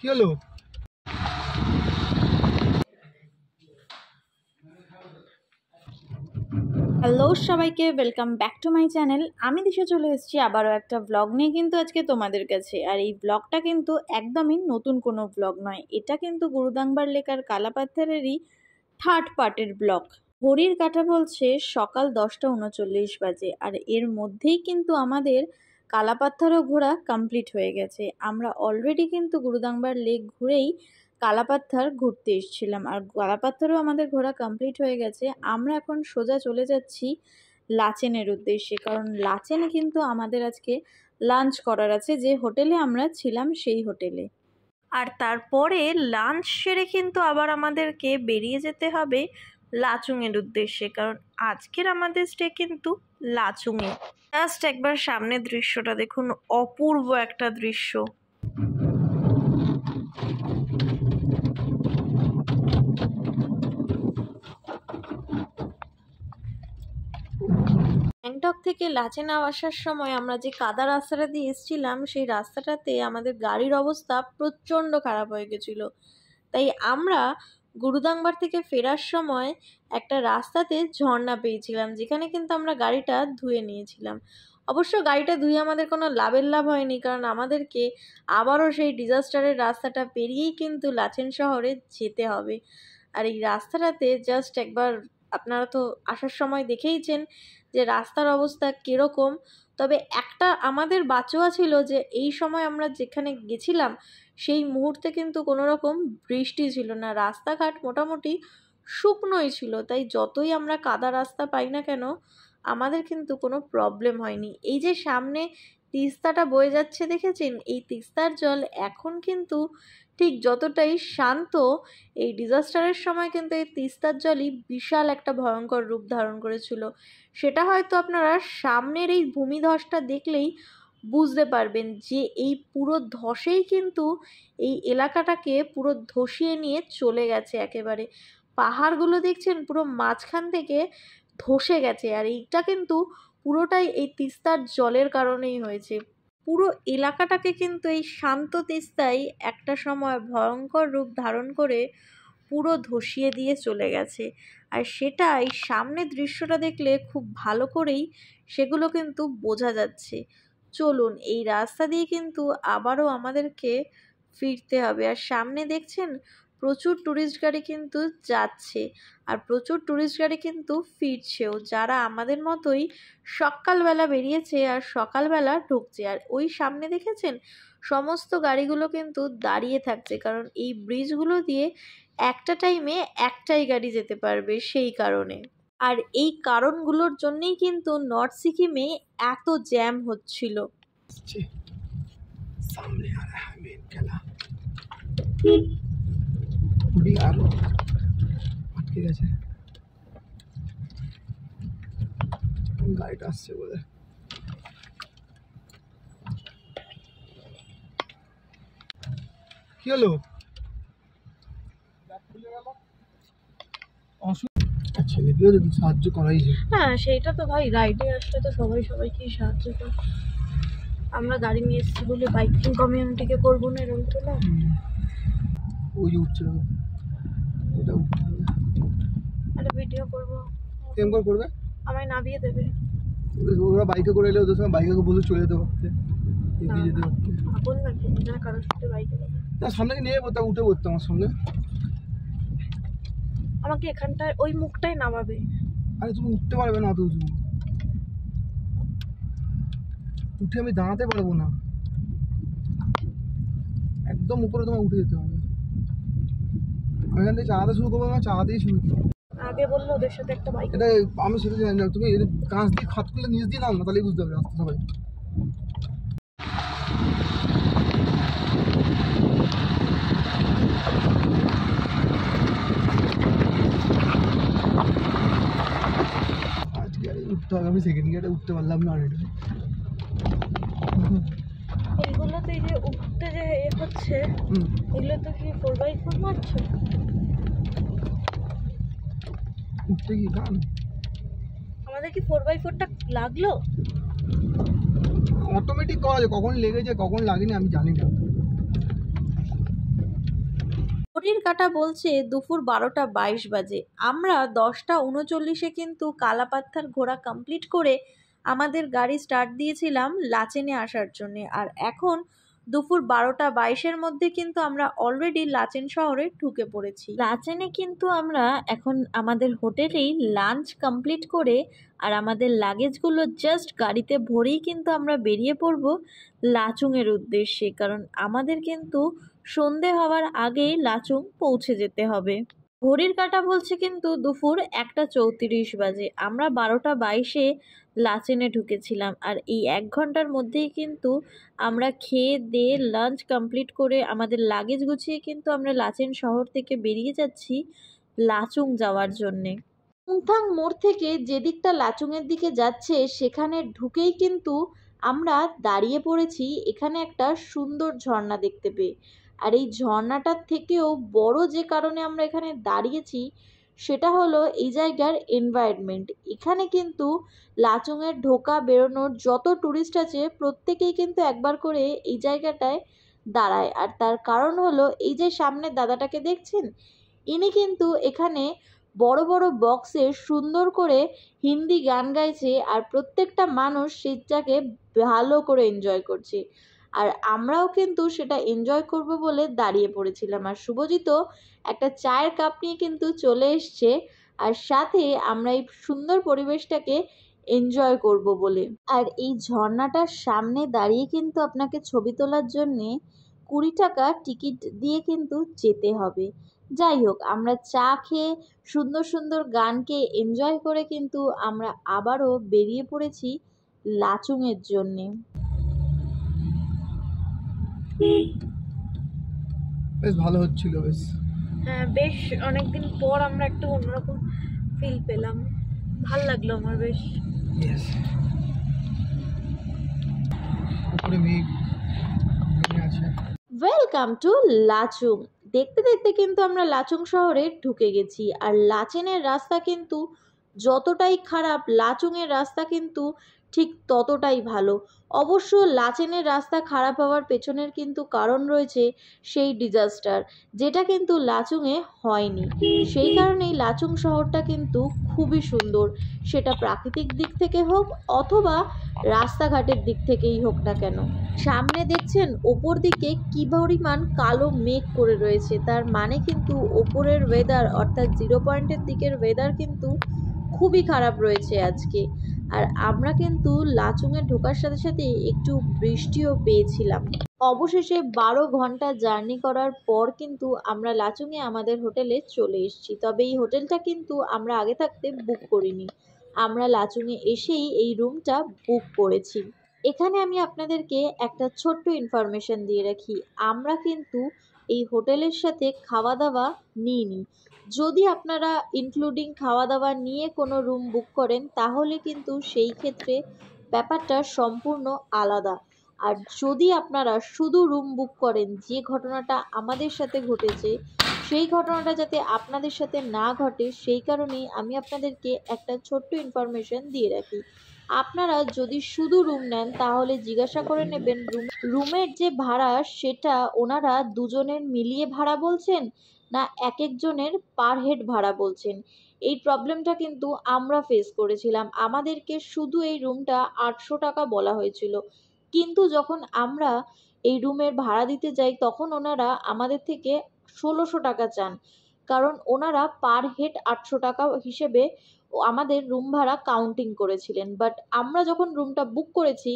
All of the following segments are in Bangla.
কি হলো? হ্যালো সবাইকে, welcome back to my channel. আমি দিশা চলে এসেছি আবারও একটা ব্লগ নিয়ে কিন্তু আজকে তোমাদের কাছে। আর এই ব্লগটা কিন্তু একদমই নতুন কোনো ব্লগ নয়, এটা কিন্তু গুরুদাংবার লেকার কালাপাথরেরই থার্ড পার্টের ব্লগ। ঘড়ির কাঁটা বলছে সকাল 10:39 বাজে, আর এর মধ্যেই কিন্তু আমাদের কালাপাথরও ঘোরা কমপ্লিট হয়ে গেছে। আমরা অলরেডি কিন্তু গুরুদাংবার লেক ঘুরেই কালাপাথর ঘুরতে এসেছিলাম, আর কালাপাথরও আমাদের ঘোরা কমপ্লিট হয়ে গেছে। আমরা এখন সোজা চলে যাচ্ছি লাচেনের উদ্দেশ্যে, কারণ লাচেনে কিন্তু আমাদের আজকে লাঞ্চ করার আছে, যে হোটেলে আমরা ছিলাম সেই হোটেলে। আর তারপরে লাঞ্চ সেরে কিন্তু আবার আমাদেরকে বেরিয়ে যেতে হবে লাচুংয়ের উদ্দেশ্যে, কারণ আজকের আমাদের স্টে কিন্তু লাচুংয়ে। জাস্ট একবার সামনের দৃশ্যটা দেখুন, অপূর্ব একটা দৃশ্য। গ্যাংটক থেকে লাচেন আসার সময় আমরা যে কাদা রাস্তাটা দিয়ে এসেছিলাম, সেই রাস্তাটাতে আমাদের গাড়ির অবস্থা প্রচণ্ড খারাপ হয়ে গেছিল। তাই আমরা গুরুদাংবার থেকে ফেরার সময় একটা রাস্তাতে ঝর্ণা পেয়েছিলাম, যেখানে কিন্তু আমরা গাড়িটা ধুয়ে নিয়েছিলাম। অবশ্য গাড়িটা ধুয়ে আমাদের কোনো লাভের লাভ হয়নি, কারণ আমাদেরকে আবারও সেই ডিজাস্টারের রাস্তাটা পেরিয়েই কিন্তু লাচেন শহরে যেতে হবে। আর এই রাস্তাটাতে জাস্ট একবার আপনারা তো আসার সময় দেখেইছেন যে রাস্তার অবস্থা কীরকম। তবে একটা আমাদের বাঁচোয়া ছিল যে এই সময় আমরা যেখানে গেছিলাম সেই মুহূর্তে কিন্তু কোনো রকম বৃষ্টি ছিল না, রাস্তাঘাট মোটামুটি শুকনোই ছিল। তাই যতই আমরা কাদা রাস্তা পাই না কেন, আমাদের কিন্তু কোনো প্রবলেম হয়নি। এই যে সামনে তিস্তাটা বয়ে যাচ্ছে দেখেছেন, এই তিস্তার জল এখন কিন্তু ঠিক যতটাই শান্ত, এই ডিজাস্টারের সময় কিন্তু এই তিস্তার জলই বিশাল একটা ভয়ঙ্কর রূপ ধারণ করেছিল। সেটা হয়তো আপনারা সামনের এই ভূমিধসটা দেখলেই বুঝতে পারবেন যে এই পুরো ধসেই কিন্তু এই এলাকাটাকে পুরো ধসিয়ে নিয়ে চলে গেছে একেবারে। পাহাড়গুলো দেখছেন পুরো মাঝখান থেকে ধসে গেছে, আর এইটা কিন্তু পুরোটাই এই তিস্তার জলের কারণেই হয়েছে। পুরো এলাকাটাকে কিন্তু এই শান্ত তিস্তাই একটা সময় ভয়ঙ্কর রূপ ধারণ করে পুরো ধসিয়ে দিয়ে চলে গেছে। আর সেটা এই সামনের দৃশ্যটা দেখলে খুব ভালো করেই সেগুলো কিন্তু বোঝা যাচ্ছে। চলুন, এই রাস্তা দিয়ে কিন্তু আবারও আমাদেরকে ফিরতে হবে। আর সামনে দেখছেন প্রচুর টুরিস্ট গাড়ি কিন্তু যাচ্ছে, আর প্রচুর টুরিস্ট গাড়ি কিন্তু ফিরছেও, যারা আমাদের মতোই সকালবেলা বেরিয়েছে আর সকালবেলা ঢুকছে। আর ওই সামনে দেখেছেন সমস্ত গাড়িগুলো কিন্তু দাঁড়িয়ে থাকছে, কারণ এই ব্রিজগুলো দিয়ে একটা টাইমে একটাই গাড়ি যেতে পারবে সেই কারণে। আর এই কারণগুলোর জন্যই কিন্তু নর্থ সিকিমে এত জ্যাম হচ্ছিল। সামনে আ রহা হ্যায় মেন খেলা। পুরি আলো আটকে গেছে, গাড়িটা আসছে বলে। কি হলো? ছেলেকেও যদি সাহায্য করাই যায়। হ্যাঁ, সেইটা তো ভাই, রাইডে আসলে তো সবাই সবাইকেই সাহায্য করে। আমরা গাড়ি নিয়ে এসেছি বলে বাইকিং কমিউনিটিকে করবো না, এরকম তো না। ওই যে উঠছে, এটা উঠতে হবে। একটা ভিডিও করবো, কেমন করে করবে? আমায় নামিয়ে দেবে। ওরা বাইকে করে এলে ওদের সঙ্গে বাইকে বসে চলে যেতে পারতে, এগিয়ে যেতে পারতে। আপন নাকি না কারোর সাথে বাইকে যাবে? না, সামনে নিয়ে পড়তে, উঠে পড়তে আমার সঙ্গে। আমাকে এখানটায় ওই মুখটাই নামাবে। আরে তুমি উঠতে পারবে না অত উঁচু, উঠে আমি দাঁড়াতে পারবো না, একদম উপরে তোমার উঠে যেতে হবে। আমি এখান থেকে চালাতে শুরু করবো, না চালাতেই শুরু করবো। আগে বললো ওদের সাথে একটা বাইক। এটা আমি সেটা জানি না, তুমি কাঁচ দিয়ে খাত করলে নিচ দিয়ে নাও না, তাহলেই বুঝতে পারবে রাস্তা সবাই। আজকে আর উঠতে হবে, আমি সেকেন্ড গিয়ারে উঠতে পারলাম না। এইগুলো তো এই যে উঠতে যে হচ্ছে, এগুলো তো কি 4x4 মারছে? উঠতে কি গান? আমাদের কি 4x4টা লাগলো? অটোমেটিক করা যায়, কখন লেগেছে কখন লাগেনি আমি জানি না। ঘড়ির কাঁটা বলছে দুপুর 12:22 বাজে। আমরা 10:39-এ কিন্তু কালাপাথার ঘোরা কমপ্লিট করে আমাদের গাড়ি স্টার্ট দিয়েছিলাম লাচেনে আসার জন্যে। আর এখন দুপুর 12:22-এর মধ্যে কিন্তু আমরা অলরেডি লাচেন শহরে ঢুকে পড়েছি। লাচেনে কিন্তু আমরা এখন আমাদের হোটেলেই লাঞ্চ কমপ্লিট করে আর আমাদের লাগেজগুলো জাস্ট গাড়িতে ভরেই কিন্তু আমরা বেরিয়ে পড়ব লাচুংয়ের উদ্দেশ্যে, কারণ আমাদের কিন্তু সন্ধে হওয়ার আগেই লাচুং পৌঁছে যেতে হবে। ঘড়ির কাঁটা বলছে কিন্তু দুপুর 1:34 বাজে। আমরা 12:22-এ লাচেনে ঢুকেছিলাম আর এই 1 ঘন্টার মধ্যেই কিন্তু আমরা খেয়ে দিয়ে লাঞ্চ কমপ্লিট করে আমাদের লাগেজ গুছিয়ে কিন্তু আমরা লাচেন শহর থেকে বেরিয়ে যাচ্ছি লাচুং যাওয়ার জন্যে। উংথাং মোড় থেকে যে দিকটা লাচুংয়ের দিকে যাচ্ছে সেখানে ঢুকেই কিন্তু আমরা দাঁড়িয়ে পড়েছি এখানে একটা সুন্দর ঝর্ণা দেখতে পেয়ে। আর এই ঝর্ণাটার থেকেও বড় যে কারণে আমরা এখানে দাঁড়িয়েছি সেটা হলো এই জায়গার এনভায়রনমেন্ট। এখানে কিন্তু লাচুংয়ের ঢোকা বেরোনোর যত ট্যুরিস্ট আছে প্রত্যেকেই কিন্তু একবার করে এই জায়গাটায় দাঁড়ায়। আর তার কারণ হলো এই যে সামনে দাদাটাকে দেখছেন, ইনি কিন্তু এখানে বড় বড় বক্সে সুন্দর করে হিন্দি গান গাইছে আর প্রত্যেকটা মানুষ সেটাকে ভালো করে এনজয় করছে। আর আমরাও কিন্তু সেটা এনজয় করব বলে দাঁড়িয়ে পড়েছিলাম। আর শুভজিৎও একটা চায়ের কাপ নিয়ে কিন্তু চলে এসছে আর সাথে আমরা এই সুন্দর পরিবেশটাকে এনজয় করব বলে। আর এই ঝর্ণাটার সামনে দাঁড়িয়ে কিন্তু আপনাকে ছবি তোলার জন্যে 20 টাকা টিকিট দিয়ে কিন্তু যেতে হবে। যাই হোক, আমরা চা খেয়ে সুন্দর সুন্দর গানকে এনজয় করে কিন্তু আমরা আবারও বেরিয়ে পড়েছি লাচুংয়ের জন্যে। বেশ ভালো হচ্ছিল বেশ। হ্যাঁ, বেশ অনেকদিন পর আমরা একটু অন্যরকম ফিল পেলাম, ভাল লাগলো আমার বেশ। উপরে মেঘ আছে। Welcome to Lachung. দেখতে দেখতে কিন্তু আমরা লাচুং শহরে ঢুকে গেছি। আর লাচেনের রাস্তা কিন্তু যতটাই খারাপ, লাচুংয়ের রাস্তা কিন্তু ঠিক ততটাই ভালো। অবশ্য লাচেনের রাস্তা খারাপ হওয়ার পেছনের কিন্তু কারণ রয়েছে সেই ডিজাস্টার, যেটা কিন্তু লাচুংয়ে হয়নি। সেই কারণেই লাচুং শহরটা কিন্তু খুবই সুন্দর, সেটা প্রাকৃতিক দিক থেকে হোক অথবা রাস্তাঘাটের দিক থেকেই হোক না কেন। সামনে দেখছেন ওপর দিকে কি পরিমাণ কালো মেঘ করে রয়েছে, তার মানে কিন্তু ওপরের ওয়েদার অর্থাৎ 0 পয়েন্টের দিকের ওয়েদার কিন্তু খুবই খারাপ রয়েছে আজকে। আর আমরা কিন্তু লাচুংয়ে ঢোকার সাথে সাথে একটু বৃষ্টিও পেয়েছিলাম। অবশেষে 12 ঘন্টা জার্নি করার পর কিন্তু আমরা লাচুংয়ে আমাদের হোটেলে চলে এসেছি। তবে এই হোটেলটা কিন্তু আমরা আগে থাকতে বুক করিনি, আমরা লাচুংয়ে এসেই এই রুমটা বুক করেছি। এখানে আমি আপনাদেরকে একটা ছোট্ট ইনফরমেশন দিয়ে রাখি, আমরা কিন্তু এই হোটেলের সাথে খাওয়া দাওয়া নিইনি। যদি আপনারা ইনক্লুডিং খাওয়া দাওয়া নিয়ে কোনো রুম বুক করেন তাহলে কিন্তু সেই ক্ষেত্রে ব্যাপারটা সম্পূর্ণ আলাদা। আর যদি আপনারা শুধু রুম বুক করেন, যে ঘটনাটা আমাদের সাথে ঘটেছে সেই ঘটনাটা যাতে আপনাদের সাথে না ঘটে সেই কারণেই আমি আপনাদেরকে একটা ছোট্ট ইনফরমেশন দিয়ে রাখি। আপনারা যদি শুধু রুম নেন তাহলে জিজ্ঞাসা করে নেবেন রুমের যে ভাড়া সেটা ওনারা দুজনের মিলিয়ে ভাড়া বলছেন না এক একজনের পার হেড ভাড়া বলছেন। এই প্রবলেমটা কিন্তু আমরা ফেস করেছিলাম। আমাদেরকে শুধু এই রুমটা 800 টাকা বলা হয়েছিল, কিন্তু যখন আমরা এই রুমের ভাড়া দিতে যাই তখন ওনারা আমাদের থেকে 1600 টাকা চান, কারণ ওনারা পার হেড 800 টাকা হিসেবে আমাদের রুম ভাড়া কাউন্টিং করেছিলেন। বাট আমরা যখন রুমটা বুক করেছি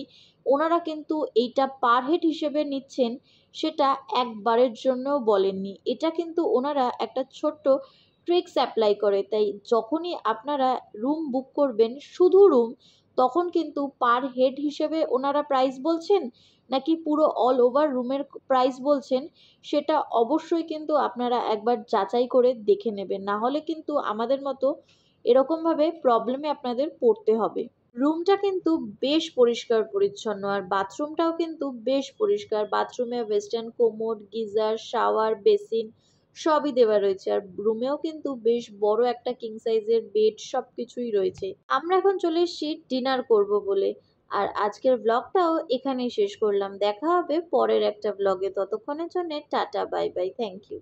ওনারা কিন্তু এইটা পার হেড হিসেবে নিচ্ছেন, সেটা একবারের জন্যও বলেননি। এটা কিন্তু ওনারা একটা ছোট্ট ট্রিক্স অ্যাপ্লাই করে। তাই যখনই আপনারা রুম বুক করবেন শুধু রুম, তখন কিন্তু পার হেড হিসেবে ওনারা প্রাইস বলছেন নাকি পুরো অল ওভার রুমের প্রাইস বলছেন সেটা অবশ্যই কিন্তু আপনারা একবার যাচাই করে দেখে নেবেন, না হলে কিন্তু আমাদের মতো এরকমভাবে প্রবলেমে আপনাদের পড়তে হবে। রুমটা কিন্তু বেশ পরিষ্কার পরিচ্ছন্ন আর বাথরুমটাও কিন্তু বেশ পরিষ্কার। বাথরুমে western commode, geyser, shower, basin সবই দেওয়া রয়েছে। আর রুমেও কিন্তু বেশ বড় একটা কিং সাইজের বেড সব কিছুই রয়েছে। আমরা এখন চলে এসেছি ডিনার করব বলে। আর আজকের ব্লগটাও এখানেই শেষ করলাম। দেখা হবে পরের একটা ব্লগে, ততক্ষণের জন্য টাটা বাই বাই, থ্যাংক ইউ।